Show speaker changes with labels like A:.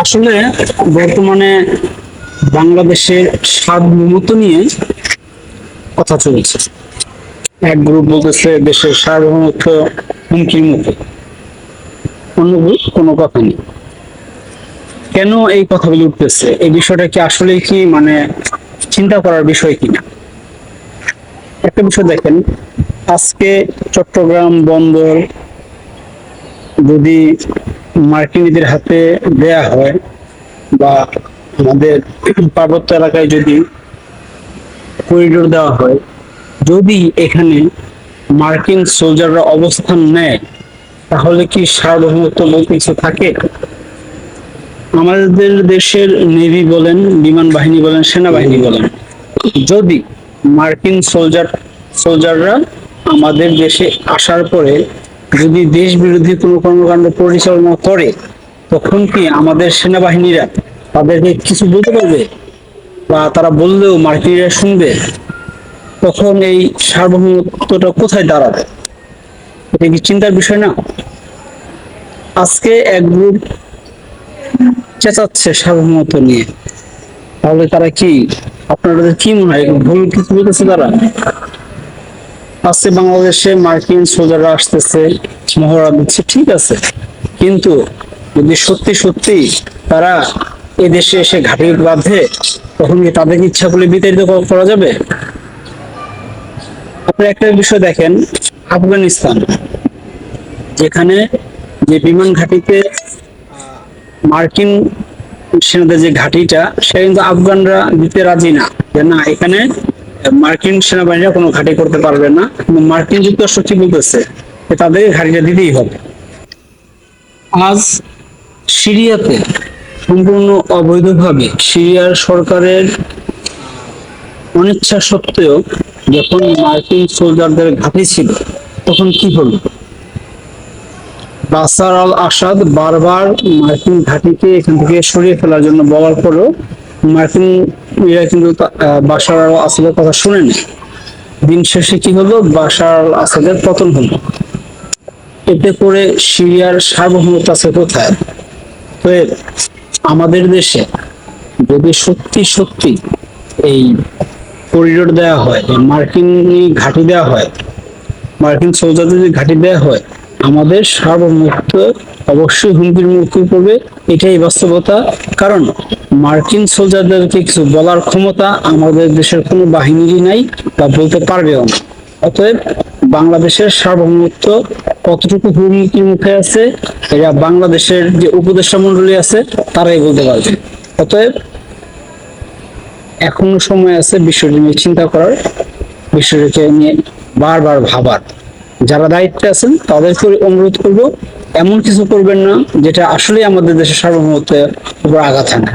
A: আসলে বর্তমানে বাংলাদেশের সার্বভৌমত্ব নিয়ে কথা চলছে। এক গ্রুপ বলতেছে দেশের সার্বভৌমত্ব হুমকির মুখে, অন্য গ্রুপ কোনো কথা নেই। কেন এই কথাগুলি উঠতেছে, এই বিষয়টা কি আসলে কি চিন্তা করার বিষয় কিনা? একটা বিষয় দেখেন, আজকে চট্টগ্রাম বন্দর যদি মার্কিনীদের হাতে দেয়া হয় বা আমাদের পার্বত্য এলাকায় যদি করিডোর দেওয়া হয়, যদি এখানে মার্কিন সোলজাররা অবস্থান নেয়, তাহলে কি সার্বভৌমত্ব বলতে কিছু থাকে? আমাদের দেশের নেভি বলেন, বিমান বাহিনী বলেন, সেনাবাহিনী বলেন, যদি মার্কিন সোলজাররা আমাদের দেশে আসার পরে যদি দেশ বিরোধী কোনো কর্মকাণ্ড পরিচালনা করে, তখন কি আমাদের সেনাবাহিনীরা তাদেরকে কিছু বলতে পারবে? বা তারা বললেও মার্কিনীরা শুনবে? তখন এই সার্বভৌমত্বটা কোথায় দাঁড়াবে? এটা কি চিন্তার বিষয় না? আজকে এক গ্রুপ চেঁচাচ্ছে সার্বভৌমত্ব নিয়ে, তাহলে তারা কি, আপনাদের কি মনে হয় ভুল কিছু বলতেছে তারা? আজকে বাংলাদেশে মার্কিন সোলজাররা আসতেছে, মহড়া দিচ্ছে, ঠিক আছে, কিন্তু যদি সত্যি সত্যি তারা এদেশে এসে ঘাঁটি বাঁধে, তখন কি তাদের ইচ্ছা করলে বিতাড়িত করা যাবে? আপনি একটা বিষয় দেখেন, আফগানিস্তান, যেখানে যে বিমান ঘাঁটিতে মার্কিন সেনাদের যে ঘাঁটিটা, সেটা কিন্তু আফগানরা দিতে রাজি না, যে না, এখানে মার্কিন সেনাবাহিনীরা কোনো ঘাঁটি করতে পারবে না। কিন্তু মার্কিন যুক্তরাষ্ট্র কি বলতেছে, যে তাদেরকে ঘাঁটিটা দিতেই হবে। আজ সিরিয়াতে সম্পূর্ণ অবৈধভাবে সিরিয়ার সরকারের অনিচ্ছা সত্ত্বেও যখন মার্কিন সোলজারদের ঘাঁটি ছিল, তখন কি হলো? বাশার আল আসাদ বারবার মার্কিন ঘাঁটিকে এখান থেকে সরিয়ে ফেলার জন্য বলার পরেও মার্কিনরা কিন্তু বাশার আল আসাদের কথা শুনেনি। দিন শেষে কি হলো? বাশার আল আসাদের পতন হলো। এতে করে সিরিয়ার সার্বভৌমত্ব আছে কোথায়? তো আমাদের দেশে যদি সত্যি সত্যি এই করিডোর দেওয়া হয়, মার্কিন ঘাঁটি দেওয়া হয়, মার্কিন সোলজারদের যদি ঘাঁটি দেওয়া হয়, আমাদের সার্বভৌমত্ব অবশ্যই হুমকির মুখে পড়বে। এটাই বাস্তবতা। কারণ মার্কিন সোলজারদেরকে কিছু বলার ক্ষমতা আমাদের দেশের কোনো বাহিনীরই নাই, বা বলতে পারবেও না। অতএব বাংলাদেশের সার্বভৌমত্ব কতটুকু হুমকির মুখে আছে, এটা বাংলাদেশের যে উপদেষ্টা মন্ডলী আছে তারাই বলতে পারবে। অতএব এখনো সময় আছে বিষয়টি নিয়ে চিন্তা করার, বিষয়টিকে নিয়ে বারবার ভাবার। যারা দায়িত্বে আছেন তাদেরকে অনুরোধ করব, এমন কিছু করবেন না যেটা আসলে আমাদের দেশের সার্বভৌমত্বের উপর আঘাত হানে।